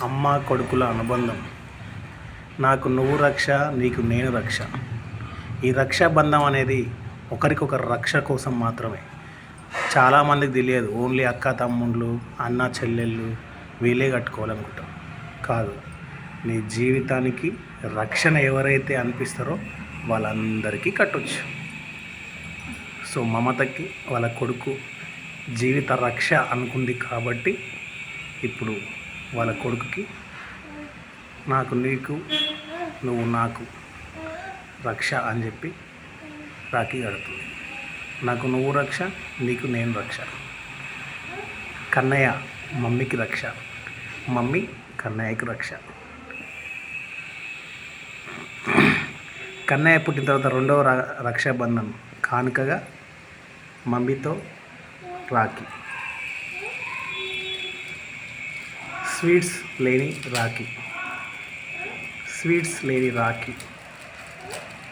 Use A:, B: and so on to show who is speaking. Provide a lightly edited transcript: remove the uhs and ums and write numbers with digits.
A: అమ్మ కొడుకుల అనుబంధం. నాకు నువ్వు రక్ష, నీకు నేను రక్ష. ఈ రక్షాబంధం అనేది ఒకరికొకరు రక్ష కోసం మాత్రమే. చాలామందికి తెలియదు. ఓన్లీ అక్క తమ్ముళ్ళు, అన్న చెల్లెళ్ళు వీళ్ళే కట్టుకోవాలనుకుంటాం. కాదు, నీ జీవితానికి రక్షణ ఎవరైతే అనిపిస్తారో వాళ్ళందరికీ కట్టొచ్చు. సో మమతకి వాళ్ళ కొడుకు జీవిత రక్ష అనుకుంది కాబట్టి ఇప్పుడు వాళ్ళ కొడుకుకి నాకు నీకు నువ్వు నాకు రక్ష అని చెప్పి రాఖీ కడుతుంది. నాకు నువ్వు రక్ష, నీకు నేను రక్ష. కన్నయ్య మమ్మీకి రక్ష, మమ్మీ కన్నయ్యకి రక్ష. కన్నయ్య పుట్టిన తర్వాత రెండవ రక్షాబంధం కానుకగా మమ్మీతో రాఖీ. స్వీట్స్ లేని రాఖీ.